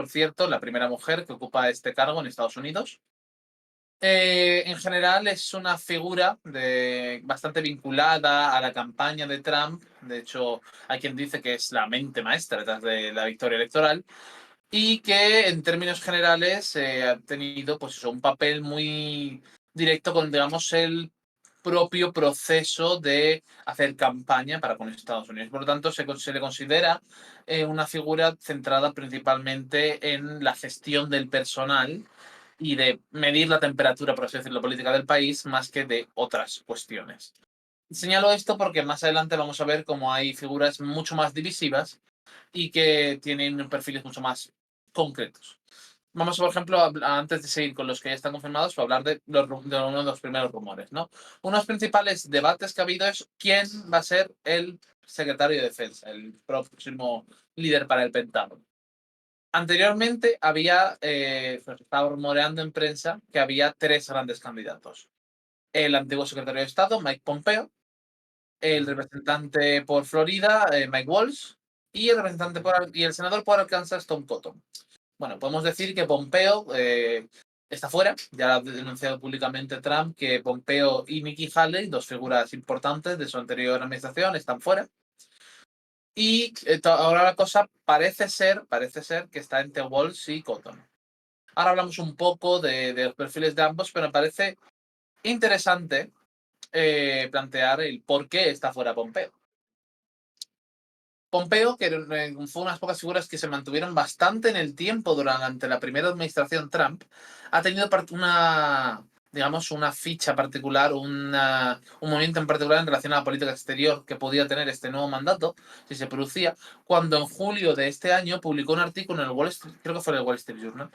por cierto, la primera mujer que ocupa este cargo en Estados Unidos. En general es una figura bastante vinculada a la campaña de Trump. De hecho, hay quien dice que es la mente maestra detrás de la victoria electoral y que en términos generales ha tenido pues, un papel muy directo con, digamos, el propio proceso de hacer campaña para con Estados Unidos. Por lo tanto, se le considera una figura centrada principalmente en la gestión del personal y de medir la temperatura, por así decirlo, política del país, más que de otras cuestiones. Señalo esto porque más adelante vamos a ver cómo hay figuras mucho más divisivas y que tienen perfiles mucho más concretos. Vamos, por ejemplo, antes de seguir con los que ya están confirmados, a hablar de uno de los primeros rumores, ¿no? Uno de los principales debates que ha habido es quién va a ser el secretario de Defensa, el próximo líder para el Pentágono. Anteriormente se estaba rumoreando en prensa que había tres grandes candidatos. El antiguo secretario de Estado, Mike Pompeo, el Ujú. representante por Florida, Mike Waltz, y y el senador por Arkansas, Tom Cotton. Bueno, podemos decir que Pompeo está fuera. Ya ha denunciado públicamente Trump que Pompeo y Nikki Haley, dos figuras importantes de su anterior administración, están fuera. Y ahora la cosa parece ser que está entre Walls y Cotton. Ahora hablamos un poco de los perfiles de ambos, pero me parece interesante plantear el por qué está fuera Pompeo. Pompeo, que fue unas pocas figuras que se mantuvieron bastante en el tiempo durante la primera administración Trump, ha tenido digamos, una ficha particular, un movimiento en particular en relación a la política exterior que podía tener este nuevo mandato, si se producía, cuando en julio de este año publicó un artículo en el Wall Street, creo que fue en el Wall Street Journal,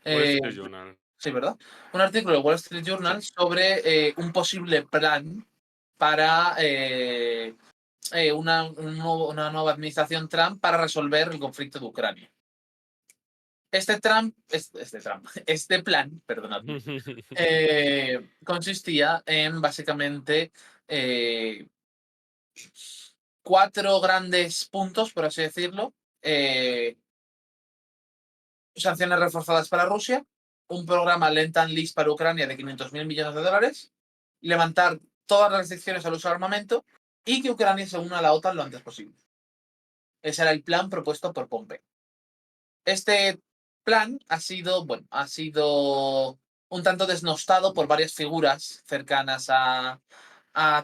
Wall eh, Street Journal. sí, ¿verdad? Un artículo del Wall Street Sí. Journal sobre un posible plan para una nueva administración Trump para resolver el conflicto de Ucrania. Este plan, perdonadme, consistía en básicamente eh, cuatro grandes puntos, por así decirlo. Sanciones reforzadas para Rusia, un programa Lend Lease para Ucrania de 500.000 millones de dólares, levantar todas las restricciones al uso de armamento y que Ucrania se una a la OTAN lo antes posible. Ese era el plan propuesto por Pompeo. Este plan ha sido un tanto desnostado por varias figuras cercanas a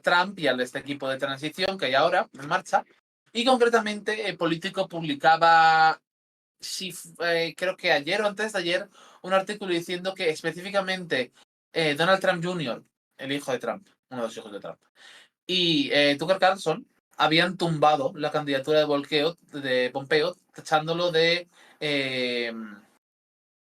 Trump y al de este equipo de transición que hay ahora en marcha. Y concretamente, el Político publicaba, creo que ayer o antes de ayer, un artículo diciendo que específicamente Donald Trump Jr., el hijo de Trump, uno de los hijos de Trump, y Tucker Carlson habían tumbado la candidatura de Pompeo, tachándolo de eh,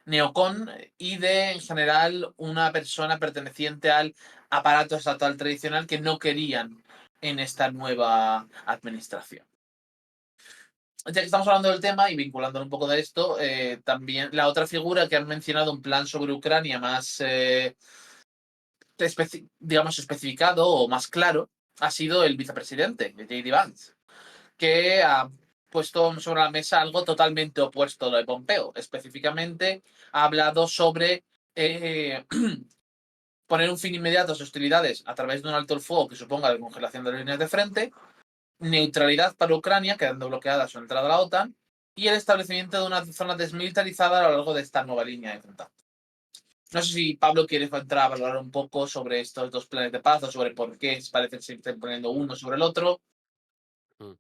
neocon y de, en general, una persona perteneciente al aparato estatal tradicional que no querían en esta nueva administración. Ya que estamos hablando del tema y vinculándolo un poco de esto, también la otra figura que han mencionado un plan sobre Ucrania más digamos, especificado o más claro ha sido el vicepresidente, J.D. Vance, que ha puesto sobre la mesa algo totalmente opuesto a lo de Pompeo. Específicamente ha hablado sobre eh, poner un fin inmediato a las hostilidades a través de un alto el fuego que suponga la congelación de las líneas de frente, neutralidad para Ucrania, quedando bloqueada su entrada a la OTAN, y el establecimiento de una zona desmilitarizada a lo largo de esta nueva línea de contacto. No sé si Pablo quiere entrar a valorar un poco sobre estos dos planes de paz o sobre por qué parece que se están poniendo uno sobre el otro. Mm.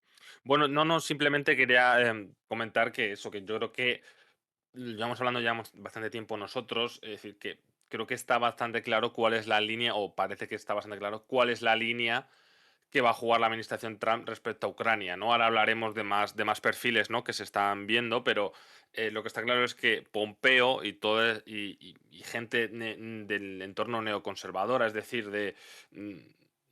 Bueno, no, simplemente quería comentar que eso, que yo creo que llevamos hablando ya bastante tiempo nosotros, es decir, que creo que está bastante claro cuál es la línea, o parece que está bastante claro cuál es la línea que va a jugar la administración Trump respecto a Ucrania, ¿no? Ahora hablaremos de más perfiles, ¿no? Que se están viendo, pero lo que está claro es que Pompeo y gente del entorno neoconservadora, es decir, mm,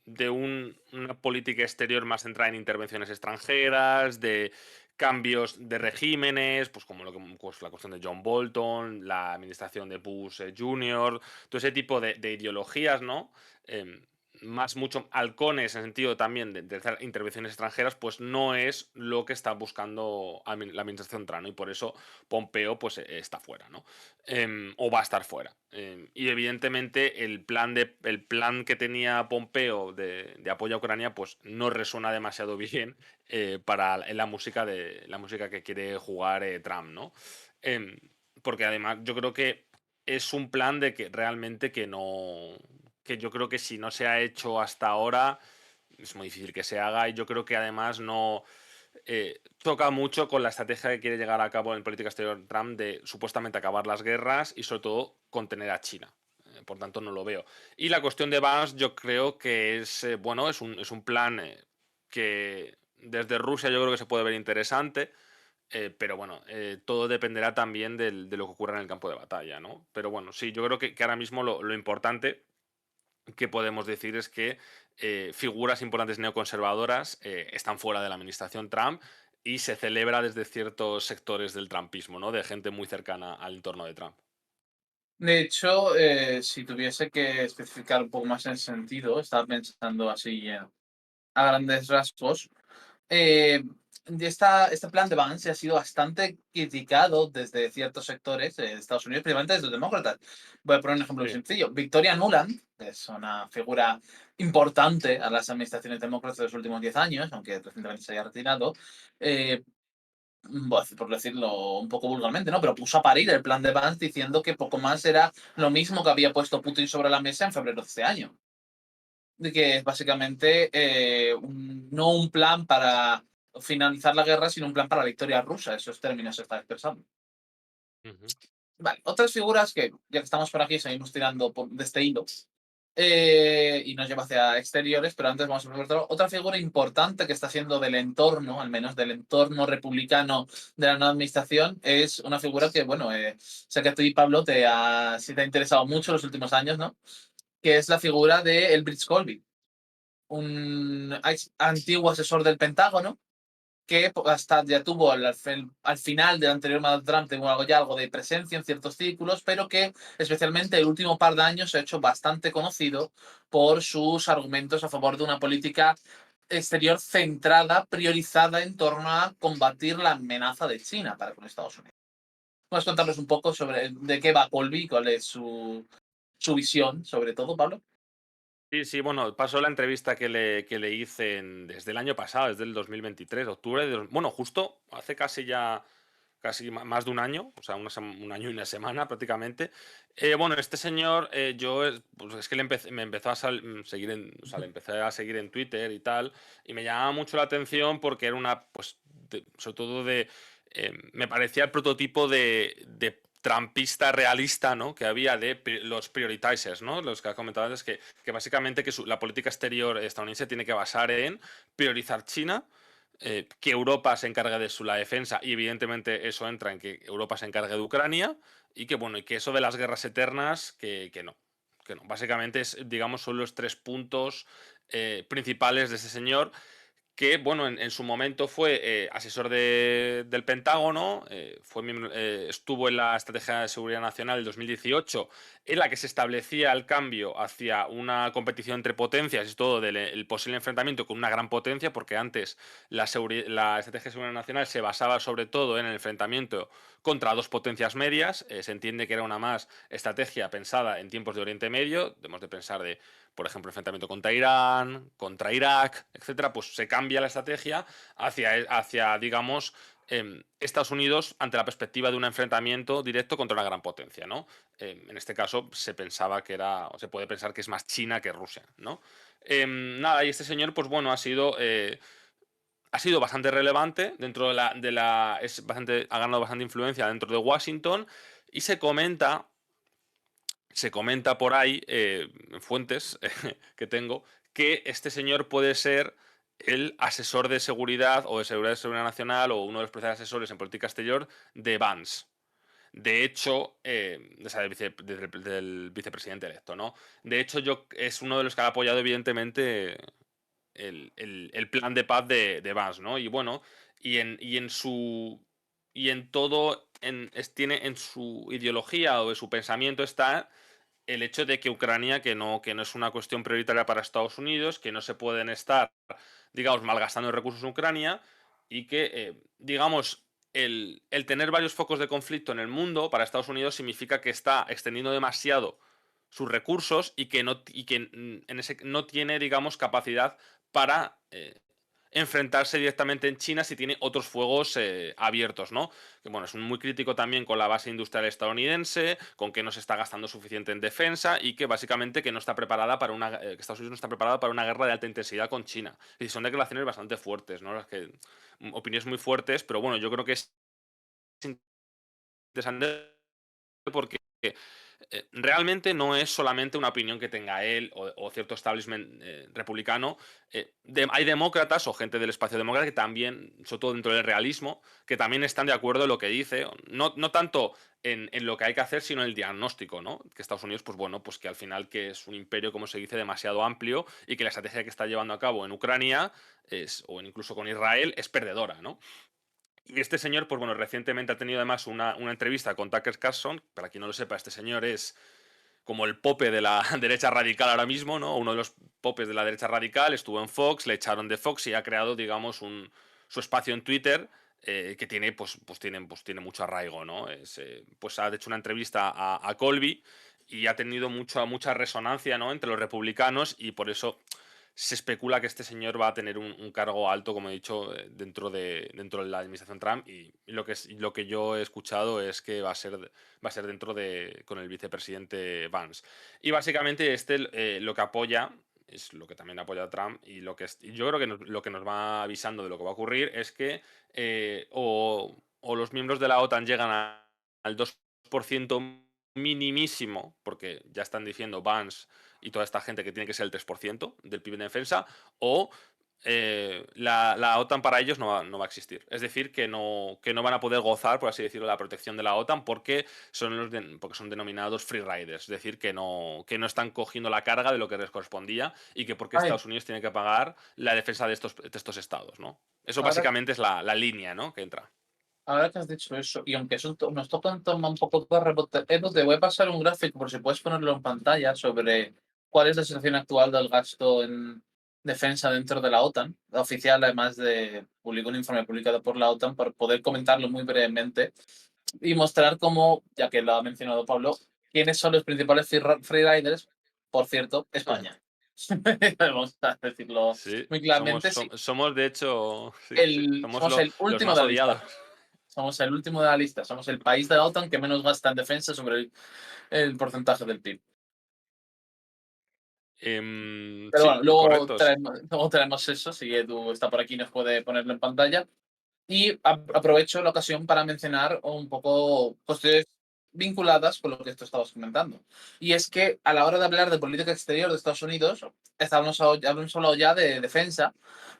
de una política exterior más centrada en intervenciones extranjeras, de cambios de regímenes, pues como pues la cuestión de John Bolton, la administración de Bush Jr., todo ese tipo de ideologías, ¿no? Em, más mucho halcones en el sentido también de hacer intervenciones extranjeras, pues no es lo que está buscando la administración Trump, ¿no? Y por eso Pompeo pues está fuera, ¿no? O va a estar fuera. Y evidentemente el plan que tenía Pompeo de apoyo a Ucrania pues no resuena demasiado bien en la música que quiere jugar Trump, ¿no? Em, Porque además yo creo que es un plan de que realmente que yo creo que si no se ha hecho hasta ahora, es muy difícil que se haga y yo creo que además no choca mucho con la estrategia que quiere llegar a cabo en política exterior Trump de supuestamente acabar las guerras y sobre todo contener a China. Por tanto, no lo veo. Y la cuestión de Vance, yo creo que es, bueno, es un plan que desde Rusia yo creo que se puede ver interesante. Pero bueno, todo dependerá también de lo que ocurra en el campo de batalla, ¿no? Pero bueno, sí, yo creo que ahora mismo lo importante que podemos decir es que figuras importantes neoconservadoras están fuera de la administración Trump y se celebra desde ciertos sectores del trumpismo, ¿no? De gente muy cercana al entorno de Trump. De hecho, si tuviese que especificar un poco más en ese sentido, estaba pensando así a grandes rasgos. Este plan de Vance ha sido bastante criticado desde ciertos sectores de Estados Unidos, principalmente desde los demócratas. Voy a poner un ejemplo Sí. sencillo. Victoria Nuland, que es una figura importante a las administraciones demócratas de los últimos 10 años, aunque recientemente se haya retirado, eh, por decirlo un poco vulgarmente, ¿no? Pero puso a parir el plan de Vance diciendo que poco más era lo mismo que había puesto Putin sobre la mesa en febrero de este año, de que es básicamente no un plan para finalizar la guerra, sino un plan para la victoria rusa. Esos términos se están expresando. Ujú. Vale, otras figuras que, ya que estamos por aquí, seguimos tirando de este hilo y nos lleva hacia exteriores, pero antes vamos a ver otra figura importante que está siendo del entorno, al menos del entorno republicano de la nueva administración, es una figura que, bueno, sé que a ti, Pablo, sí te ha interesado mucho en los últimos años, ¿no? Que es la figura de Elbridge Colby, un antiguo asesor del Pentágono que hasta ya tuvo al final del anterior mandato de Trump, tuvo algo de presencia en ciertos círculos, pero que especialmente el último par de años se ha hecho bastante conocido por sus argumentos a favor de una política exterior centrada, priorizada en torno a combatir la amenaza de China para con Estados Unidos. ¿Puedes contarnos un poco sobre de qué va Colby, cuál es su visión sobre todo, Pablo? Sí, sí, bueno, pasó la entrevista que le hice desde el año pasado, desde el 2023, octubre bueno, justo hace casi más de un año, o sea, un año y una semana prácticamente. Bueno, este señor, pues es que me empezó a seguir o sea, le empecé a seguir en Twitter y tal, y me llamaba mucho la atención porque era pues, sobre todo me parecía el prototipo de trampista realista, ¿no? Que había de los prioritizers, ¿no? Los que has comentado antes, que básicamente la política exterior estadounidense tiene que basar en priorizar China, que Europa se encargue de la defensa y evidentemente eso entra en que Europa se encargue de Ucrania y que bueno, y que eso de las guerras eternas, que no. Que no. Básicamente digamos, son los tres puntos principales de ese señor que, bueno, en su momento fue asesor del Pentágono, estuvo en la Estrategia de Seguridad Nacional del 2018, en la que se establecía el cambio hacia una competición entre potencias y todo el posible enfrentamiento con una gran potencia, porque antes la Estrategia de Seguridad Nacional se basaba sobre todo en el enfrentamiento contra dos potencias medias. Se entiende que era una más estrategia pensada en tiempos de Oriente Medio, debemos de pensar por ejemplo, enfrentamiento contra Irán, contra Irak, etcétera, pues se cambia la estrategia hacia digamos, Estados Unidos ante la perspectiva de un enfrentamiento directo contra una gran potencia, ¿no? En este caso se pensaba que era, o se puede pensar que es más China que Rusia, ¿no? Nada, y este señor, pues bueno, ha sido bastante relevante dentro ha ganado bastante influencia dentro de Washington y se comenta por ahí, en fuentes que tengo, que este señor puede ser el asesor de seguridad o de seguridad nacional o uno de los principales asesores en política exterior de Vance. De hecho, o sea, del vicepresidente electo, ¿no? De hecho, es uno de los que ha apoyado, evidentemente, el plan de paz de Vance, ¿no? Y bueno, y en su. Y en todo, tiene en su ideología o en su pensamiento está el hecho de que Ucrania, que no es una cuestión prioritaria para Estados Unidos, que no se pueden estar, digamos, malgastando recursos en Ucrania y que, digamos, el tener varios focos de conflicto en el mundo para Estados Unidos significa que está extendiendo demasiado sus recursos y que no tiene, digamos, capacidad para enfrentarse directamente en China si tiene otros fuegos abiertos, ¿no? Que bueno, es muy crítico también con la base industrial estadounidense, con que no se está gastando suficiente en defensa y que básicamente que no está preparada para que Estados Unidos no está preparada para una guerra de alta intensidad con China. Y son declaraciones bastante fuertes, ¿no? Opiniones muy fuertes, pero bueno, yo creo que es interesante porque realmente no es solamente una opinión que tenga él o cierto establishment republicano. Hay demócratas o gente del espacio demócrata que también, sobre todo dentro del realismo, que también están de acuerdo en lo que dice, no tanto en lo que hay que hacer, sino en el diagnóstico, ¿no? Que Estados Unidos, pues bueno, pues que al final que es un imperio, como se dice, demasiado amplio y que la estrategia que está llevando a cabo en Ucrania incluso con Israel es perdedora, ¿no? Y este señor, pues bueno, recientemente ha tenido además una entrevista con Tucker Carlson. Para quien no lo sepa, este señor es como el pope de la derecha radical ahora mismo, ¿no? Uno de los popes de la derecha radical, estuvo en Fox, le echaron de Fox y ha creado, digamos, su espacio en Twitter que tiene, tiene mucho arraigo, ¿no? Pues ha hecho una entrevista a Colby y ha tenido mucha resonancia, ¿no? Entre los republicanos y por eso se especula que este señor va a tener un cargo alto, como he dicho, dentro de la administración Trump y lo que yo he escuchado es que va a ser con el vicepresidente Vance. Y básicamente lo que apoya es lo que también apoya a Trump y yo creo que lo que nos va avisando de lo que va a ocurrir es que o los miembros de la OTAN llegan al 2% minimísimo, porque ya están diciendo Vance y toda esta gente que tiene que ser el 3% del PIB de defensa, o la OTAN para ellos no va a existir. Es decir, que no van a poder gozar, por así decirlo, la protección de la OTAN porque porque son denominados free riders, es decir, que no están cogiendo la carga de lo que les correspondía y que porque Ay, Estados Unidos tiene que pagar la defensa de estos estados, ¿no? Eso ahora, básicamente es la línea, ¿no? Que entra. ahora que has dicho eso, y aunque eso nos toca un tema un poco de rebote, Edu, te voy a pasar un gráfico, por si puedes ponerlo en pantalla, sobre cuál es la situación actual del gasto en defensa dentro de la OTAN. La oficial, además de publicó un informe publicado por la OTAN, para poder comentarlo muy brevemente y mostrar cómo, ya que lo ha mencionado Pablo, quiénes son los principales freeriders. Por cierto, España. Vamos a decirlo Sí, muy somos, claramente, sí. somos de hecho, sí, sí, somos Somos el los último más de la lista. odiados. Somos el último de la lista. Somos el país de la OTAN que menos gasta en defensa sobre el porcentaje del PIB. Pero Sí, bueno, luego correcto. traemos eso. Si Edu está por aquí, nos puede ponerlo en pantalla. Y aprovecho la ocasión para mencionar un poco cuestiones vinculadas con lo que esto estabas comentando. Y es que a la hora de hablar de política exterior de Estados Unidos, hablamos solo ya de defensa,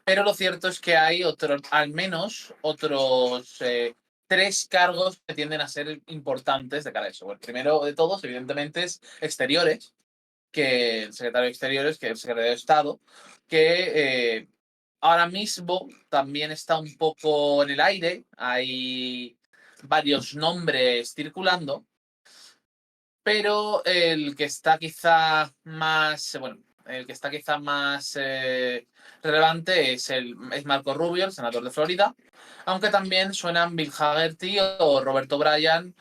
pero lo cierto es que hay al menos otros tres cargos que tienden a ser importantes de cara a eso. El primero de todos, evidentemente, es exteriores, que el secretario de Exteriores, que es el secretario de Estado, que ahora mismo también está un poco en el aire. Hay varios nombres circulando, pero el que está quizá más relevante es Marco Rubio, el senador de Florida, aunque también suenan Bill Hagerty o Roberto Bryan,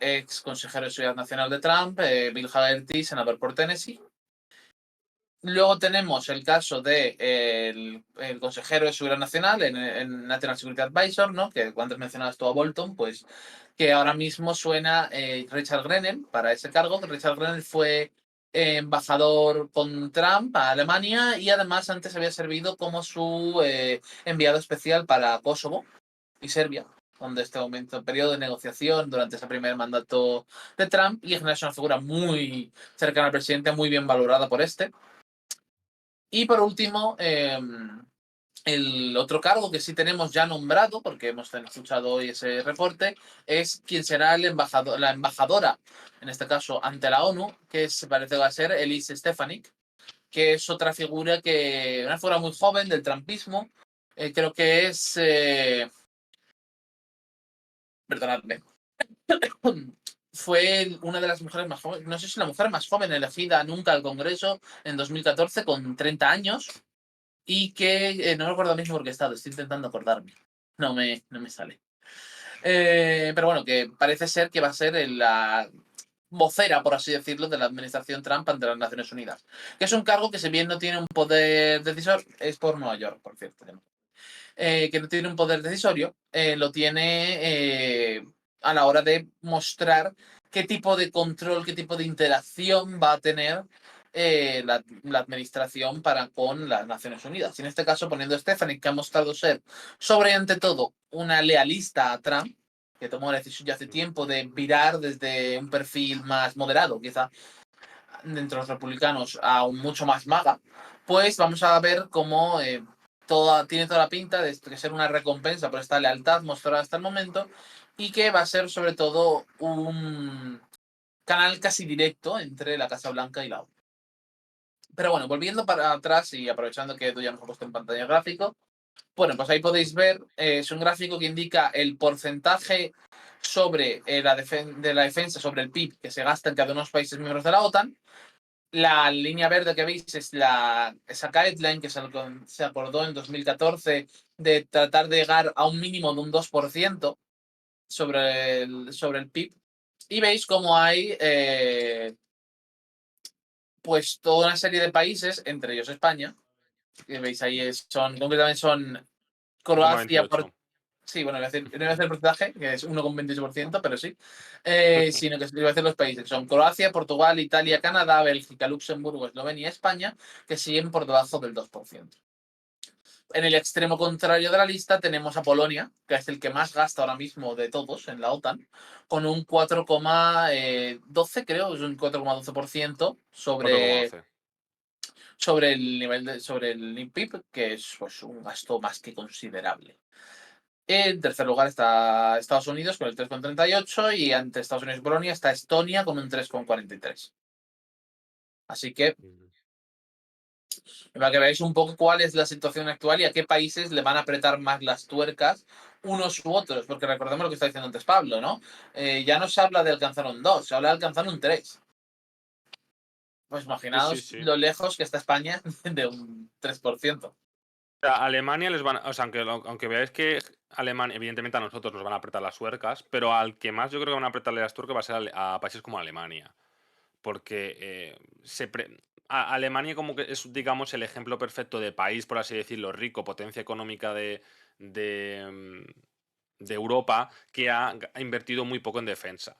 ex consejero de Seguridad Nacional de Trump, Bill Hagerty, senador por Tennessee. Luego tenemos el caso de el consejero de Seguridad Nacional en National Security Advisor, ¿no? Que antes mencionabas tú a Bolton, pues que ahora mismo suena Richard Grenell para ese cargo. Richard Grenell fue embajador con Trump a Alemania y además antes había servido como su enviado especial para Kosovo y Serbia, donde este momento, periodo de negociación durante ese primer mandato de Trump, y en general es una figura muy cercana al presidente, muy bien valorada por este. Y por último, el otro cargo que sí tenemos ya nombrado, porque hemos escuchado hoy ese reporte, es quién será la embajadora, en este caso ante la ONU, que se parece que va a ser Elise Stefanik, que es otra figura una figura muy joven del trumpismo. Creo que perdonadme, fue una de las mujeres más jóvenes, no sé si la mujer más joven elegida nunca al Congreso en 2014 con 30 años y que no recuerdo mismo por qué estado, estoy intentando acordarme. No me sale. Pero bueno, que parece ser que va a ser la vocera, por así decirlo, de la administración Trump ante las Naciones Unidas. Que es un cargo que, si bien no tiene un poder decisor, es por Nueva York, por cierto. Que no tiene un poder decisorio, lo tiene a la hora de mostrar qué tipo de control, qué tipo de interacción va a tener la administración para con las Naciones Unidas. Y en este caso, poniendo a Stephanie, que ha mostrado ser, sobre ante todo, una lealista a Trump, que tomó la decisión ya hace tiempo de virar desde un perfil más moderado, quizá, entre los republicanos a un mucho más maga, pues vamos a ver cómo tiene toda la pinta de ser una recompensa por esta lealtad mostrada hasta el momento y que va a ser sobre todo un canal casi directo entre la Casa Blanca y la ONU. Pero bueno, volviendo para atrás y aprovechando que tú ya nos has puesto en pantalla gráfico, bueno, pues ahí podéis ver, es un gráfico que indica el porcentaje sobre de la defensa sobre el PIB que se gasta en cada uno de los países miembros de la OTAN. La línea verde que veis es esa guideline que se acordó en 2014 de tratar de llegar a un mínimo de un 2% sobre el PIB. Y veis cómo hay pues toda una serie de países, entre ellos España, que veis ahí concretamente son Croacia, 1,28. sí, bueno, no iba a decir el porcentaje, que es 1,28%, pero sí. Sino que iba a decir los países. Son Croacia, Portugal, Italia, Canadá, Bélgica, Luxemburgo, Eslovenia y España, que siguen por debajo del 2%. En el extremo contrario de la lista tenemos a Polonia, que es el que más gasta ahora mismo de todos en la OTAN, con un 4,12, creo, es un 4,12% sobre, 4,12. sobre el sobre el PIB, que es pues, un gasto más que considerable. En tercer lugar está Estados Unidos con el 3,38 y ante Estados Unidos y Polonia está Estonia con un 3,43. Así que Ujú. para que veáis un poco cuál es la situación actual y a qué países le van a apretar más las tuercas unos u otros, porque recordemos lo que está diciendo antes Pablo, ¿no? Ya no se habla de alcanzar un 2, se habla de alcanzar un 3. Pues Sí, sí, imaginaos sí. lo lejos que está España de un 3%. O sea, Alemania les van, o sea, aunque veáis que Alemania, evidentemente a nosotros nos van a apretar las tuercas, pero al que más yo creo que van a apretarle las tuercas va a ser a países como Alemania. Porque Alemania como que es, digamos, el ejemplo perfecto de país, por así decirlo, rico, potencia económica de, de Europa, que ha invertido muy poco en defensa.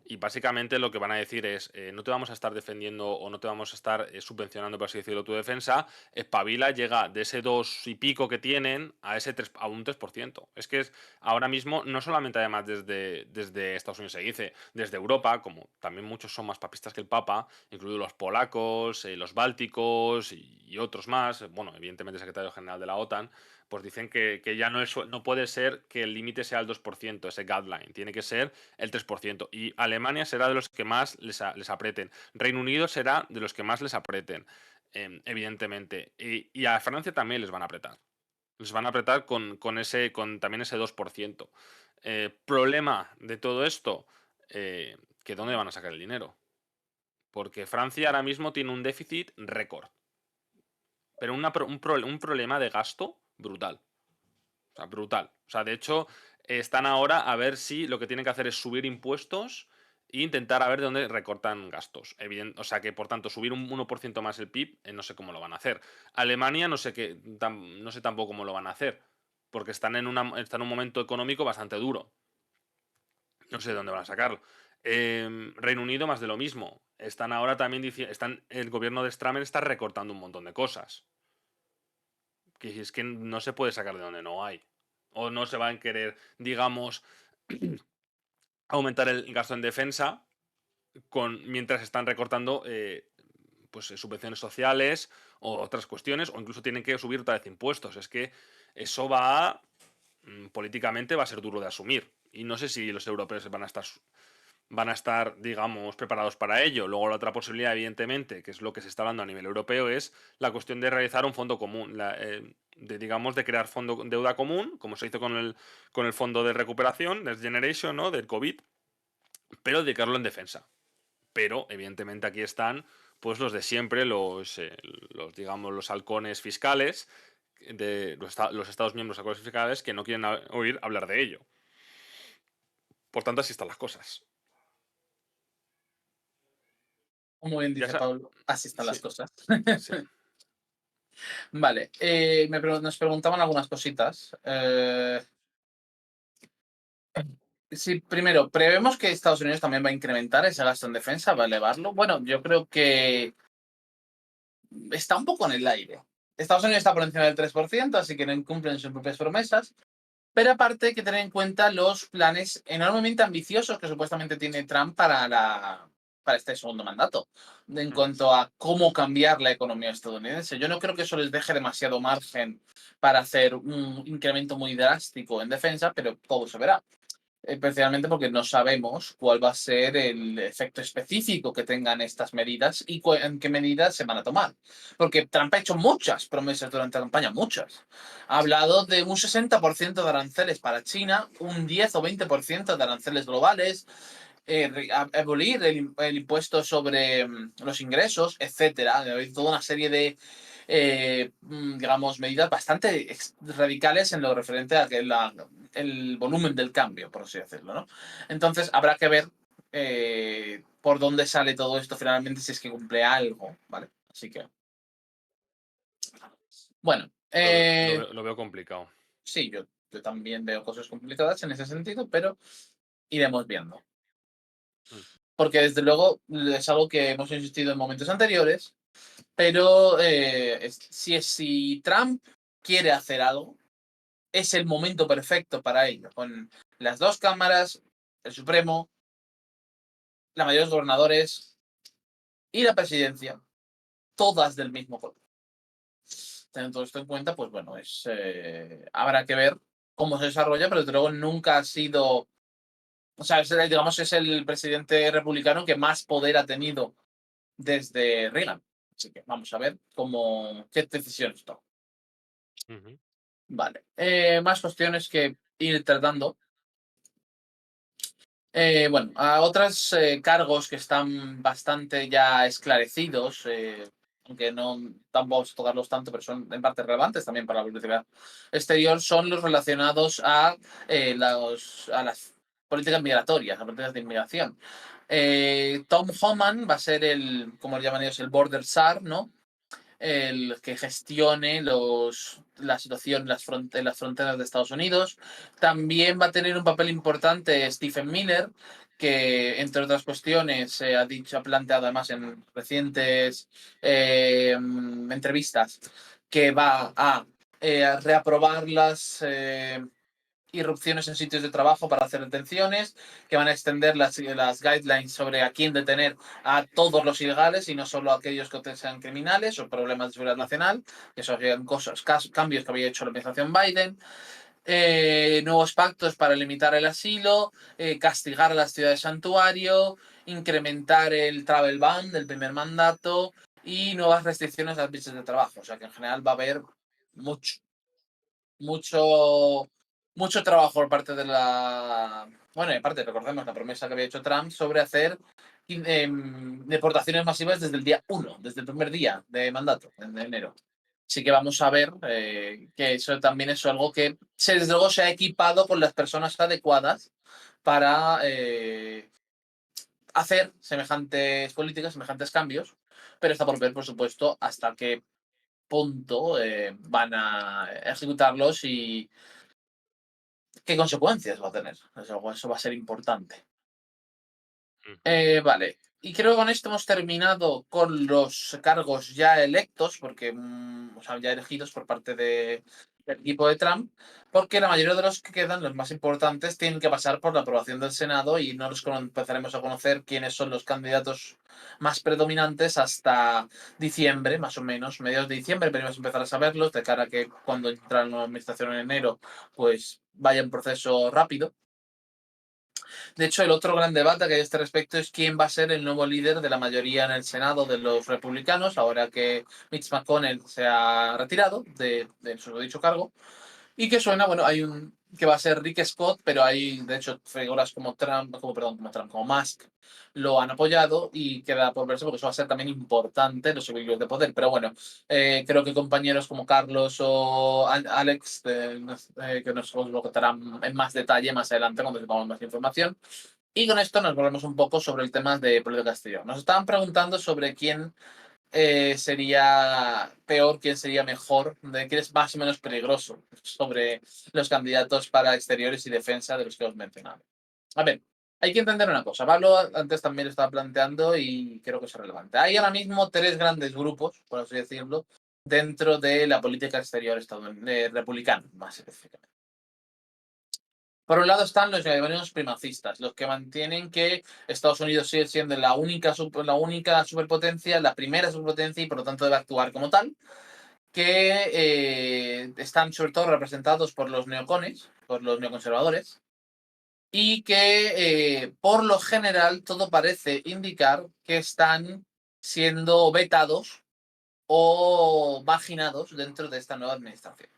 Y básicamente lo que van a decir es, no te vamos a estar defendiendo o no te vamos a estar subvencionando, por así decirlo, tu defensa, espabila, llega de ese 2 y pico que tienen a ese 3, a un 3%. Es que ahora mismo, no solamente además desde Estados Unidos se dice, desde Europa, como también muchos son más papistas que el Papa, incluidos los polacos, los bálticos y otros más, bueno, evidentemente el secretario general de la OTAN, pues dicen que ya no puede ser que el límite sea el 2%, ese guideline, tiene que ser el 3%. Y Alemania será de los que más les aprieten. Reino Unido será de los que más les aprieten, evidentemente. Y a Francia también les van a apretar. Les van a apretar con también ese 2%. Problema de todo esto, que ¿dónde van a sacar el dinero? Porque Francia ahora mismo tiene un déficit récord, pero un problema de gasto brutal. O sea, brutal. O sea, de hecho, están ahora a ver si lo que tienen que hacer es subir impuestos e intentar a ver de dónde recortan gastos. O sea, que por tanto, subir un 1% más el PIB, no sé cómo lo van a hacer. Alemania no sé no sé tampoco cómo lo van a hacer, porque están en un momento económico bastante duro. No sé de dónde van a sacarlo. Reino Unido más de lo mismo. Están ahora también diciendo, el gobierno de Stramer está recortando un montón de cosas. Que es que no se puede sacar de donde no hay. O no se van a querer, digamos, aumentar el gasto en defensa mientras están recortando pues, subvenciones sociales o otras cuestiones, o incluso tienen que subir otra vez impuestos. Es que eso políticamente va a ser duro de asumir. Y no sé si los europeos van a estar, digamos, preparados para ello. Luego la otra posibilidad, evidentemente, que es lo que se está hablando a nivel europeo, es la cuestión de realizar un fondo común, digamos, de crear deuda común, como se hizo con el fondo de recuperación, Next Generation, ¿no? Del COVID, pero dedicarlo en defensa. Pero, evidentemente, aquí están pues los de siempre, digamos, los halcones fiscales, de los Estados miembros halcones fiscales que no quieren oír hablar de ello. Por tanto, así están las cosas. Como bien Ya dice sa- Pablo, así están las sí, cosas. sí. Vale, nos preguntaban algunas cositas. Sí, primero, ¿prevemos que Estados Unidos también va a incrementar ese gasto en defensa? ¿Va a elevarlo? Bueno, yo creo que está un poco en el aire. Estados Unidos está por encima del 3%, así que no incumplen sus propias promesas. Pero aparte hay que tener en cuenta los planes enormemente ambiciosos que supuestamente tiene Trump para este segundo mandato, en Mm, cuanto a cómo cambiar la economía estadounidense. Yo no creo que eso les deje demasiado margen para hacer un incremento muy drástico en defensa, pero todo se verá. Especialmente porque no sabemos cuál va a ser el efecto específico que tengan estas medidas y en qué medidas se van a tomar. Porque Trump ha hecho muchas promesas durante la campaña, muchas. Ha hablado de un 60% de aranceles para China, un 10 o 20% de aranceles globales, abolir el impuesto sobre los ingresos, etcétera. Hay toda una serie de, digamos, medidas bastante radicales en lo referente a que el volumen del cambio, por así decirlo, ¿no? Entonces habrá que ver por dónde sale todo esto finalmente, si es que cumple algo, ¿vale? Así que, bueno, lo veo complicado. sí, yo también veo cosas complicadas en ese sentido, pero iremos viendo. Mm, Porque desde luego es algo que hemos insistido en momentos anteriores, pero si Trump quiere hacer algo, es el momento perfecto para ello, con las dos cámaras, el Supremo, la mayoría de los gobernadores y la presidencia, todas del mismo color. Teniendo todo esto en cuenta, pues bueno, habrá que ver cómo se desarrolla, pero desde luego nunca ha sido, o sea, digamos, es el presidente republicano que más poder ha tenido desde Reagan. Así que vamos a ver qué decisiones toma. ujú. Vale. Más cuestiones que ir tratando. Bueno, a otros cargos que están bastante ya esclarecidos, aunque no vamos a tocarlos tanto, pero son en parte relevantes también para la publicidad exterior, son los relacionados a las políticas migratorias, a las políticas de inmigración. Tom Homan va a ser como le llaman ellos, el Border SAR, ¿no? El que gestione la situación en las fronteras de Estados Unidos. También va a tener un papel importante Stephen Miller, que entre otras cuestiones ha planteado además en recientes entrevistas que va a reaprobar las irrupciones en sitios de trabajo para hacer detenciones, que van a extender las guidelines sobre a quién detener a todos los ilegales y no solo a aquellos que sean criminales o problemas de seguridad Mm, nacional, que eso serían cambios que había hecho la administración Biden. Nuevos pactos para limitar el asilo, castigar a las ciudades santuario, incrementar el travel ban del primer mandato y nuevas restricciones a las visas de trabajo. O sea que en general va a haber mucho, mucho, mucho trabajo por parte de la. Bueno, y aparte, recordemos la promesa que había hecho Trump sobre hacer deportaciones masivas desde el día 1, desde el primer día de mandato, en enero. Así que vamos a ver que eso también es algo que desde luego se ha equipado con las personas adecuadas para hacer semejantes políticas, semejantes cambios, pero está por ver, por supuesto, hasta qué punto van a ejecutarlos y qué consecuencias va a tener. Eso va a ser importante. ujú. Vale. Y creo que con esto hemos terminado con los cargos ya electos, porque, o sea, ya elegidos por parte del equipo de Trump, porque la mayoría de los que quedan, los más importantes, tienen que pasar por la aprobación del Senado y no empezaremos a conocer quiénes son los candidatos más predominantes hasta diciembre, más o menos, mediados de diciembre, pero vamos a empezar a saberlos de cara a que cuando entra la nueva administración en enero, pues vaya un proceso rápido. De hecho, el otro gran debate que hay a este respecto es quién va a ser el nuevo líder de la mayoría en el Senado de los republicanos, ahora que Mitch McConnell se ha retirado de su dicho cargo. Y que suena, bueno, hay que va a ser Rick Scott, pero hay, de hecho, figuras como Trump, como Musk, lo han apoyado y queda por verse porque eso va a ser también importante en los equilibrios de poder. Pero bueno, creo que compañeros como Carlos o Alex, que nos lo contarán en más detalle más adelante cuando sepamos más información. Y con esto nos volvemos un poco sobre el tema de política exterior. Nos estaban preguntando sobre quién sería peor, quién sería mejor, de quién es más o menos peligroso sobre los candidatos para exteriores y defensa de los que os mencionado. A ver, hay que entender una cosa. Pablo antes también lo estaba planteando y creo que es relevante. Hay ahora mismo tres grandes grupos, por así decirlo, dentro de la política exterior estadounidense, republicana, más específicamente. Por un lado están los llamados primacistas, los que mantienen que Estados Unidos sigue siendo la única superpotencia, la primera superpotencia y por lo tanto debe actuar como tal, que están sobre todo representados por los neocones, por los neoconservadores, y que por lo general todo parece indicar que están siendo vetados o marginados dentro de esta nueva administración.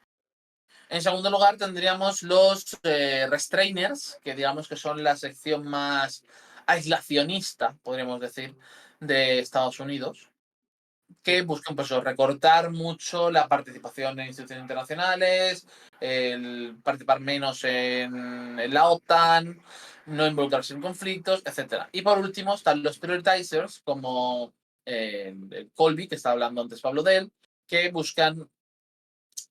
En segundo lugar, tendríamos los restrainers, que digamos que son la sección más aislacionista, podríamos decir, de Estados Unidos, que Sí. buscan pues, recortar mucho la participación en instituciones internacionales, el participar menos en la OTAN, no involucrarse en conflictos, etc. Y por último están los prioritizers, como Colby, que estaba hablando antes Pablo de él, que buscan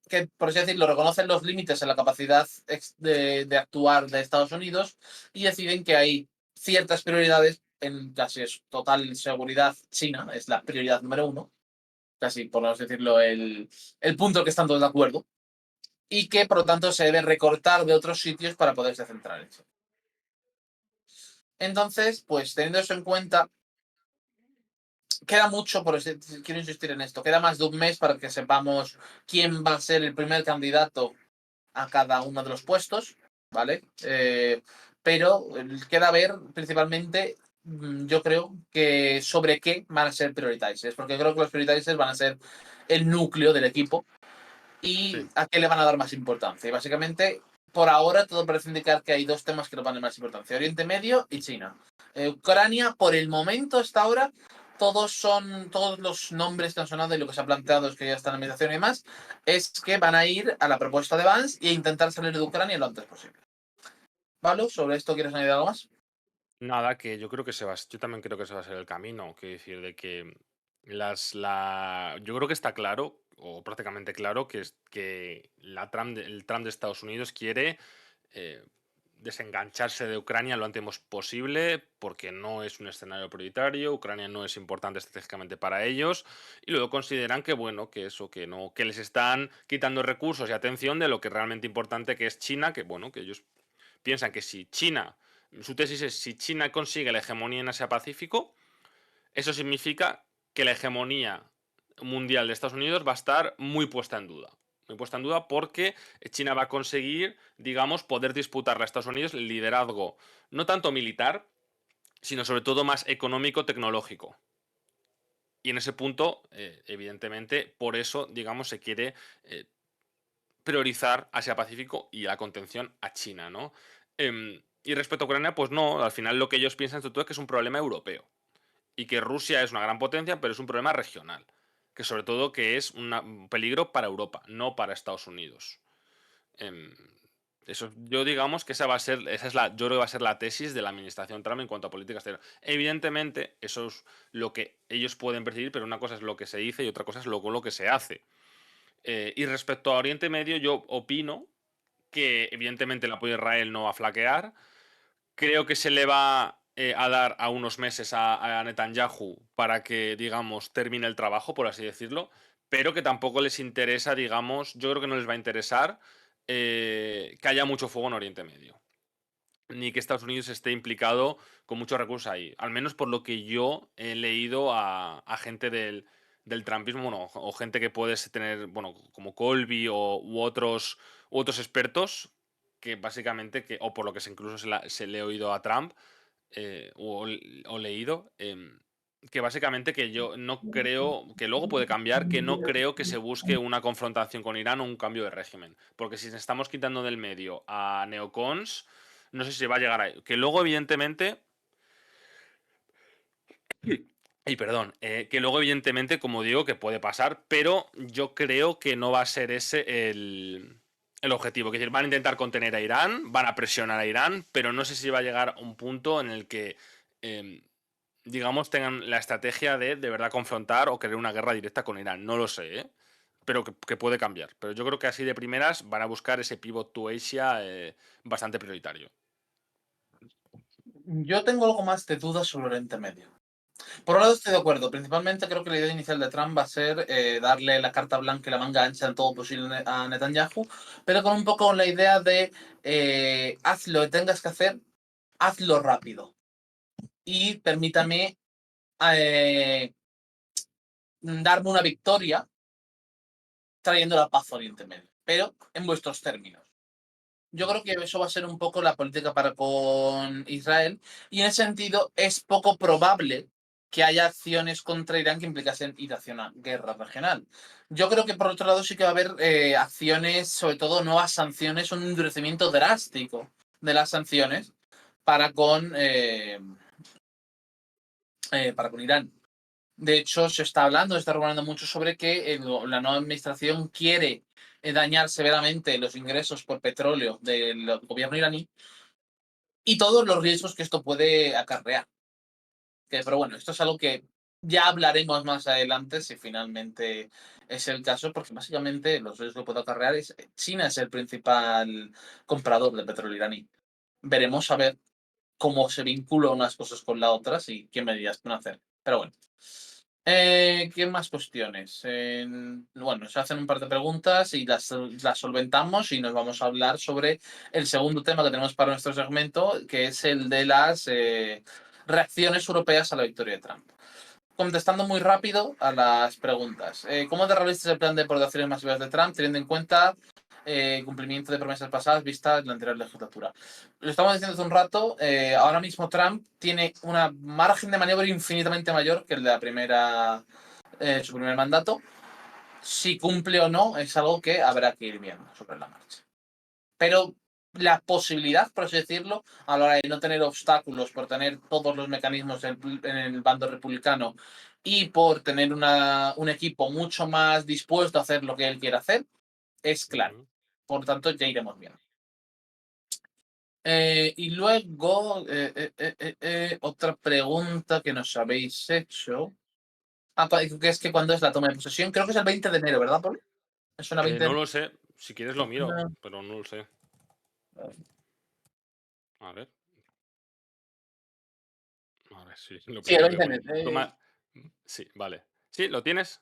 que, por así decirlo, reconocen los límites en la capacidad de actuar de Estados Unidos y deciden que hay ciertas prioridades en casi es total seguridad. China es la prioridad número uno, casi por así decirlo, el punto que están todos de acuerdo, y que por lo tanto se deben recortar de otros sitios para poderse centrar en eso. Entonces, pues teniendo eso en cuenta, queda mucho, quiero insistir en esto, queda más de un mes para que sepamos quién va a ser el primer candidato a cada uno de los puestos, ¿vale? Pero queda ver principalmente, yo creo, que sobre qué van a ser prioritizers, porque creo que los prioritizers van a ser el núcleo del equipo y Sí. a qué le van a dar más importancia. Y básicamente, por ahora, todo parece indicar que hay dos temas que le van a dar más importancia: Oriente Medio y China. Ucrania, por el momento, hasta ahora, todos los nombres que han sonado y lo que se ha planteado es que ya está en la administración y demás, es que van a ir a la propuesta de Vance y a intentar salir de Ucrania lo antes posible. ¿Vale? ¿Sobre esto quieres añadir algo más? Nada, que yo creo que yo también creo que ese va a ser el camino, que decir, de que yo creo que está claro, o prácticamente claro, que el Trump de Estados Unidos quiere eh, desengancharse de Ucrania lo antes posible, porque no es un escenario prioritario, Ucrania no es importante estratégicamente para ellos, y luego consideran que, bueno, que eso, que no, que les están quitando recursos y atención de lo que es realmente importante, que es China, que bueno, que ellos piensan que si China, su tesis es, si China consigue la hegemonía en Asia-Pacífico, eso significa que la hegemonía mundial de Estados Unidos va a estar muy puesta en duda. Muy puesta en duda porque China va a conseguir, digamos, poder disputarle a Estados Unidos el liderazgo, no tanto militar, sino sobre todo más económico-tecnológico. Y en ese punto, evidentemente, por eso, digamos, se quiere priorizar Asia-Pacífico y la contención a China, ¿no? Y respecto a Ucrania, pues no, al final lo que ellos piensan sobre todo es que es un problema europeo y que Rusia es una gran potencia, pero es un problema regional, que sobre todo que es un peligro para Europa, no para Estados Unidos. Em, Eso, yo digamos que yo creo que va a ser la tesis de la administración Trump en cuanto a política exterior. Evidentemente, eso es lo que ellos pueden percibir, pero una cosa es lo que se dice y otra cosa es lo que se hace. Y respecto a Oriente Medio, yo opino que evidentemente el apoyo a Israel no va a flaquear. Creo que se le va a dar a unos meses a Netanyahu para que, digamos, termine el trabajo, por así decirlo, pero que tampoco les interesa, digamos, yo creo que no les va a interesar que haya mucho fuego en Oriente Medio, ni que Estados Unidos esté implicado con muchos recursos ahí, al menos por lo que yo he leído a gente del trumpismo, bueno, o gente que puede tener, bueno, como Colby u otros expertos, que básicamente, o por lo que incluso se le he oído a Trump, o leído, que básicamente que yo no creo, que luego puede cambiar, que no creo que se busque una confrontación con Irán o un cambio de régimen. Porque si estamos quitando del medio a neocons, no sé si va a llegar ahí. Que luego, evidentemente, y perdón, que luego, evidentemente, como digo, que puede pasar, pero yo creo que no va a ser ese el objetivo. Es decir, van a intentar contener a Irán, van a presionar a Irán, pero no sé si va a llegar a un punto en el que, em, digamos, tengan la estrategia de verdad confrontar o querer una guerra directa con Irán. No lo sé, ¿eh? Pero que puede cambiar. Pero yo creo que así de primeras van a buscar ese pivot to Asia bastante prioritario. Yo tengo algo más de dudas sobre Oriente Medio. Por un lado estoy de acuerdo, principalmente creo que la idea inicial de Trump va a ser darle la carta blanca y la manga ancha en todo posible a Netanyahu, pero con un poco la idea de haz lo que tengas que hacer, hazlo rápido y permítame eh, darme una victoria trayendo la paz a Oriente Medio, pero en vuestros términos. Yo creo que eso va a ser un poco la política para con Israel y en ese sentido es poco probable que haya acciones contra Irán que implicasen ir hacia una guerra regional. Yo creo que por otro lado sí que va a haber acciones, sobre todo nuevas sanciones, un endurecimiento drástico de las sanciones para para con Irán. De hecho, se está hablando, se está rumorando mucho sobre que la nueva administración quiere dañar severamente los ingresos por petróleo del gobierno iraní y todos los riesgos que esto puede acarrear. Pero bueno, esto es algo que ya hablaremos más adelante si finalmente es el caso, porque básicamente los riesgos que puede acarrear es China es el principal comprador de petróleo iraní. Veremos a ver cómo se vinculan unas cosas con las otras y qué medidas van a hacer. Pero bueno. ¿Qué más cuestiones? Bueno, se hacen un par de preguntas y las solventamos y nos vamos a hablar sobre el segundo tema que tenemos para nuestro segmento, que es el de las reacciones europeas a la victoria de Trump. Contestando muy rápido a las preguntas. ¿Cómo te realistas el plan de deportaciones masivas de Trump, teniendo en cuenta cumplimiento de promesas pasadas vistas en la anterior legislatura? Lo estamos diciendo hace un rato, ahora mismo Trump tiene una margen de maniobra infinitamente mayor que el de la primera, su primer mandato. Si cumple o no es algo que habrá que ir viendo sobre la marcha. Pero la posibilidad, por así decirlo, a la hora de no tener obstáculos, por tener todos los mecanismos en el bando republicano y por tener un equipo mucho más dispuesto a hacer lo que él quiere hacer, es claro. Ujú. Por tanto, ya iremos viendo. Y luego, otra pregunta que nos habéis hecho. Que es que cuando es la toma de posesión, creo que es el 20 de enero, ¿verdad, Pablo? Es una 20 No de lo sé, si quieres lo miro, enero. pero no lo sé. A ver, sí, lo Sí, el primero que 20 de pone. enero. Sí, vale. ¿Sí? ¿Lo tienes?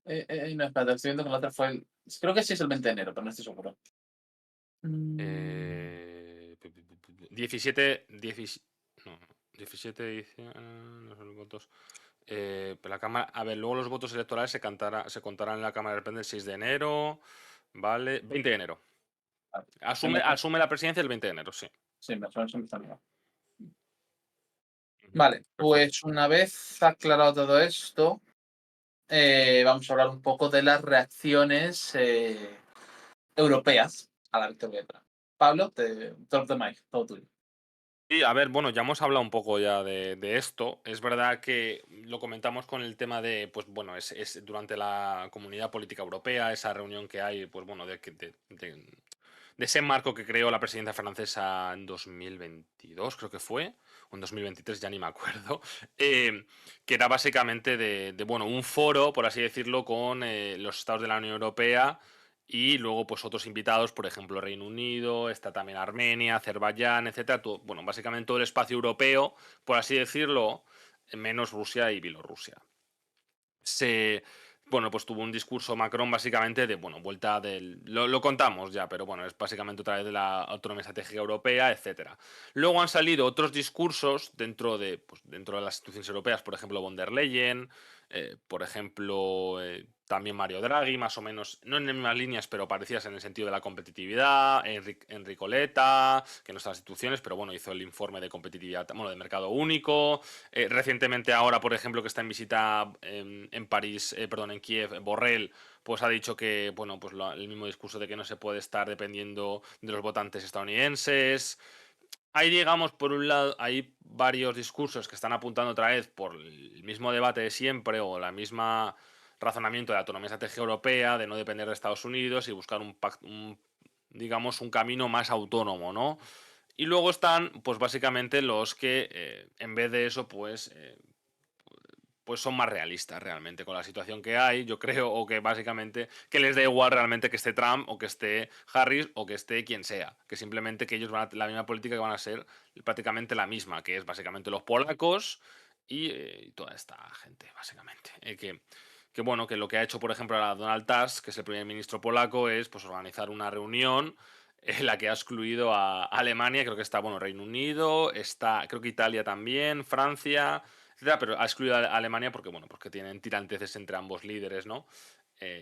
No, espérate, estoy viendo que la otra fue creo que sí es el 20 de enero, pero no estoy seguro. Mm, 17, no, 17 de diciembre, no son los votos. Pero la cámara, a ver, luego los votos electorales se contarán en la Cámara de Repente el 6 de enero, ¿vale? 20 de enero. vale. Asume la presidencia el 20 de enero, sí. Sí, me suena, siempre está bien. Ujú. Vale, Perfecto. pues una vez aclarado todo esto, vamos a hablar un poco de las reacciones europeas a la victoria de Trump. Pablo, drop the mic, todo tuyo. Sí, a ver, bueno, ya hemos hablado un poco ya de esto. Es verdad que lo comentamos con el tema de, pues bueno, es durante la Comunidad Política Europea, esa reunión que hay, pues bueno, de ese marco que creó la presidencia francesa en 2022, creo que fue, o en 2023, ya ni me acuerdo, que era básicamente bueno, un foro, por así decirlo, con los estados de la Unión Europea y luego pues otros invitados, por ejemplo, Reino Unido, está también Armenia, Azerbaiyán, etcétera, bueno, básicamente todo el espacio europeo, por así decirlo, menos Rusia y Bielorrusia. Se, bueno, pues tuvo un discurso Macron básicamente de, bueno, vuelta del... Lo contamos ya, pero bueno, es básicamente otra vez de la autonomía estratégica europea, etcétera. Luego han salido otros discursos dentro de las instituciones europeas, por ejemplo, von der Leyen, por ejemplo, también Mario Draghi, más o menos, no en las mismas líneas, pero parecidas en el sentido de la competitividad, Enrico Letta, que no está en las instituciones, pero bueno, hizo el informe de competitividad, bueno, de mercado único. Recientemente ahora, por ejemplo, que está en visita en París, perdón, en Kiev, Borrell, pues ha dicho que, bueno, pues el mismo discurso de que no se puede estar dependiendo de los votantes estadounidenses. Ahí, digamos, por un lado, hay varios discursos que están apuntando otra vez por el mismo debate de siempre o la misma razonamiento de la autonomía estratégica europea, de no depender de Estados Unidos y buscar digamos, un camino más autónomo, ¿no? Y luego están, pues básicamente los que, en vez de eso, pues son más realistas realmente con la situación que hay, yo creo, o que básicamente que les da igual realmente que esté Trump o que esté Harris o que esté quien sea, que simplemente que ellos van a la misma política que van a ser prácticamente la misma, que es básicamente los polacos y toda esta gente, básicamente. Que bueno, que lo que ha hecho, por ejemplo, ahora Donald Tusk, que es el primer ministro polaco, es pues organizar una reunión en la que ha excluido a Alemania, creo que está, bueno, Reino Unido, está, creo que Italia también, Francia, etcétera, pero ha excluido a Alemania porque, bueno, porque tienen tiranteces entre ambos líderes, ¿no?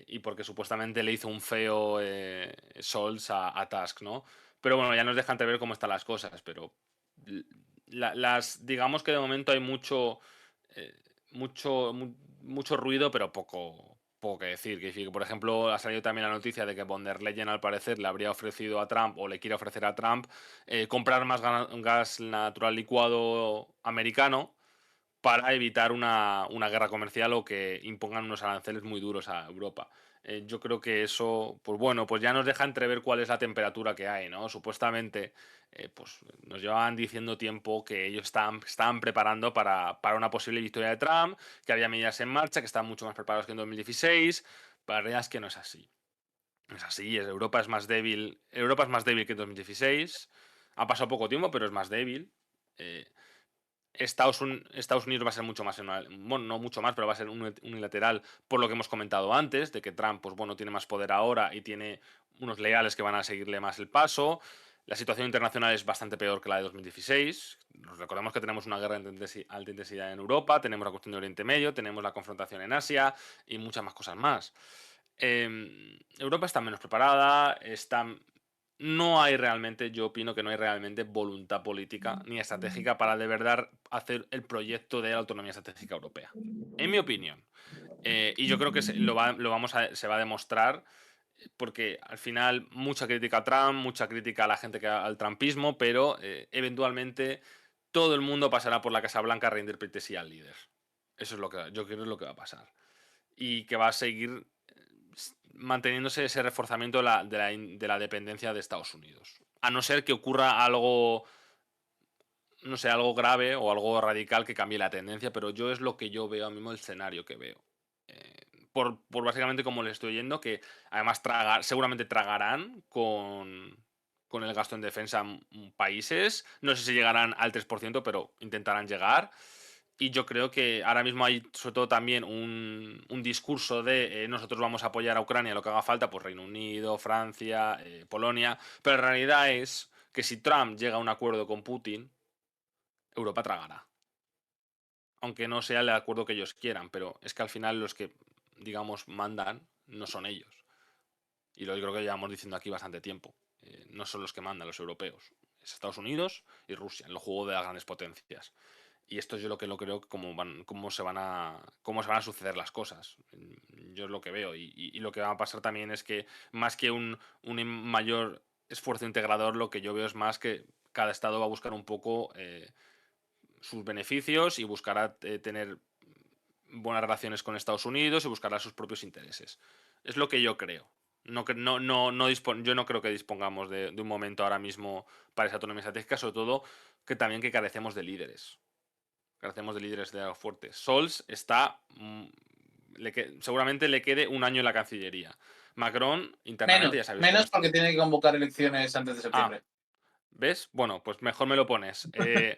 Y porque supuestamente le hizo un feo Scholz a Tusk, ¿no? Pero bueno, ya nos deja entrever cómo están las cosas, pero digamos que de momento hay eh, mucho ruido, pero poco que decir. Que, por ejemplo, ha salido también la noticia de que von der Leyen, al parecer, le habría ofrecido a Trump, o le quiere ofrecer a Trump, comprar más gas natural licuado americano para evitar una guerra comercial o que impongan unos aranceles muy duros a Europa. Yo creo que eso, pues bueno, pues ya nos deja entrever cuál es la temperatura que hay, ¿no? Supuestamente, pues nos llevaban diciendo tiempo que ellos estaban preparando para una posible victoria de Trump, que había medidas en marcha, que estaban mucho más preparados que en 2016. Pero la realidad es que no es así. No es así, Europa es más débil que en 2016. Ha pasado poco tiempo, pero es más débil. Eh, Estados Unidos va a ser mucho más, bueno, no mucho más, pero va a ser unilateral por lo que hemos comentado antes, de que Trump, pues bueno, tiene más poder ahora y tiene unos leales que van a seguirle más el paso. La situación internacional es bastante peor que la de 2016. Nos recordemos que tenemos una guerra de alta intensidad en Europa, tenemos la cuestión de Oriente Medio, tenemos la confrontación en Asia y muchas más cosas más. Europa está menos preparada, no hay realmente, yo opino que no hay realmente voluntad política ni estratégica para de verdad hacer el proyecto de la autonomía estratégica europea. En mi opinión. Y yo creo que se va a demostrar porque al final mucha crítica a Trump, mucha crítica a la gente al trumpismo, pero eventualmente todo el mundo pasará por la Casa Blanca a rendir pleitesía al líder. Eso es lo que yo creo que es lo que va a pasar. Y que va a seguir manteniéndose ese reforzamiento de la dependencia de Estados Unidos. A no ser que ocurra algo, no sé, algo grave o algo radical que cambie la tendencia, pero yo es lo que yo veo, a mismo el escenario que veo. Por básicamente como le estoy yendo, que además seguramente tragarán con el gasto en defensa países. No sé si llegarán al 3%, pero intentarán llegar. Y yo creo que ahora mismo hay sobre todo también un discurso de nosotros vamos a apoyar a Ucrania lo que haga falta, pues Reino Unido, Francia, Polonia, pero la realidad es que si Trump llega a un acuerdo con Putin, Europa tragará. Aunque no sea el acuerdo que ellos quieran, pero es que al final los que, digamos, mandan no son ellos. Y lo creo que llevamos diciendo aquí bastante tiempo. No son los que mandan los europeos. Es Estados Unidos y Rusia, en los juegos de las grandes potencias. Y esto yo lo creo que cómo se van a suceder las cosas. Yo es lo que veo. Y lo que va a pasar también es que más que un mayor esfuerzo integrador, lo que yo veo es más que cada estado va a buscar un poco sus beneficios y buscará tener buenas relaciones con Estados Unidos y buscará sus propios intereses. Es lo que yo creo. Yo no creo que dispongamos de un momento ahora mismo para esa autonomía estratégica, sobre todo que también que carecemos de líderes. Carecemos de líderes de fuertes. Scholz está. Seguramente le quede un año en la Cancillería. Macron, internamente, ya sabéis cómo Menos está. porque tiene que convocar elecciones antes de Ah, septiembre. ¿ves? Bueno, pues mejor me lo pones. Quiero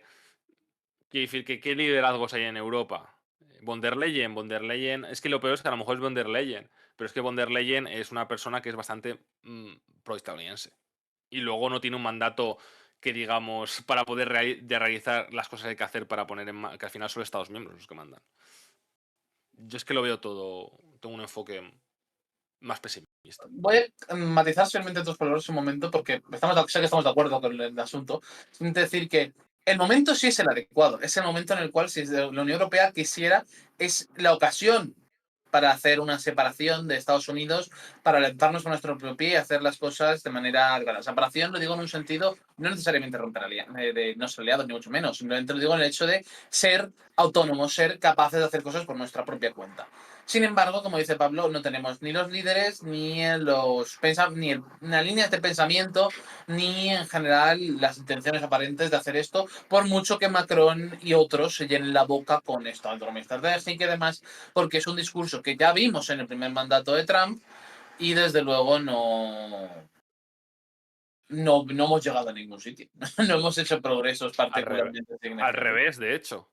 decir, ¿qué liderazgos hay en Europa? Von der Leyen, es que lo peor es que a lo mejor es von der Leyen, pero es que von der Leyen es una persona que es bastante pro-estadounidense. Y luego no tiene un mandato que, digamos, para poder realizar las cosas que hay que hacer para poner que al final son Estados miembros los que mandan. yo es que lo veo todo, tengo un enfoque más pesimista. Voy a matizar solamente tus palabras un momento porque sé que estamos de acuerdo con el asunto. Simplemente decir que el momento sí es el adecuado. Es el momento en el cual, si la Unión Europea quisiera, es la ocasión para hacer una separación de Estados Unidos, para levantarnos con nuestro propio pie y hacer las cosas de manera. La separación lo digo en un sentido, no necesariamente romper de no ser aliados, ni mucho menos. Simplemente lo digo en el hecho de ser autónomos, ser capaces de hacer cosas por nuestra propia cuenta. Sin embargo, como dice Pablo, no tenemos ni los líderes, ni las líneas de pensamiento, ni en general las intenciones aparentes de hacer esto, por mucho que Macron y otros se llenen la boca con esto, autonomía estratégica y demás, porque es un discurso que ya vimos en el primer mandato de Trump y desde luego no hemos llegado a ningún sitio. No hemos hecho progresos Al revés, particularmente al significativos. revés, de hecho.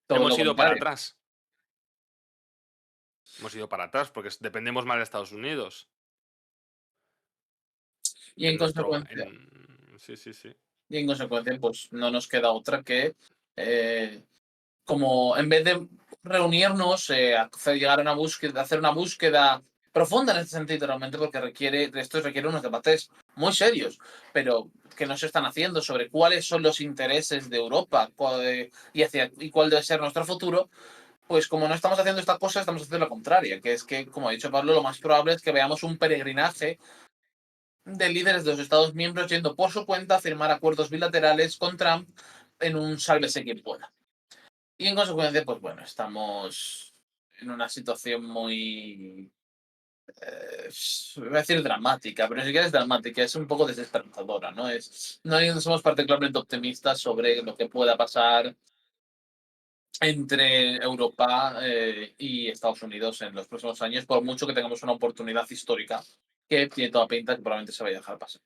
Todo Hemos lo ido para contrario. atrás. Hemos ido para atrás porque dependemos más de Estados Unidos Y en en nuestro... consecuencia, Sí, sí, sí. pues no nos queda otra que eh, como en vez de reunirnos, llegar a una búsqueda, hacer una búsqueda profunda en este sentido realmente, porque esto requiere unos debates muy serios, pero que no se están haciendo sobre cuáles son los intereses de Europa y cuál debe ser nuestro futuro, pues como no estamos haciendo esta cosa, estamos haciendo la contraria, que es que, como ha dicho Pablo, lo más probable es que veamos un peregrinaje de líderes de los Estados miembros yendo por su cuenta a firmar acuerdos bilaterales con Trump en un sálvese quien pueda. Y en consecuencia, pues bueno, estamos en una situación muy, voy a decir dramática, pero ni siquiera es dramática, es un poco desesperanzadora, ¿no? No somos particularmente optimistas sobre lo que pueda pasar entre Europa y Estados Unidos en los próximos años, por mucho que tengamos una oportunidad histórica que tiene toda pinta que probablemente se vaya a dejar pasar.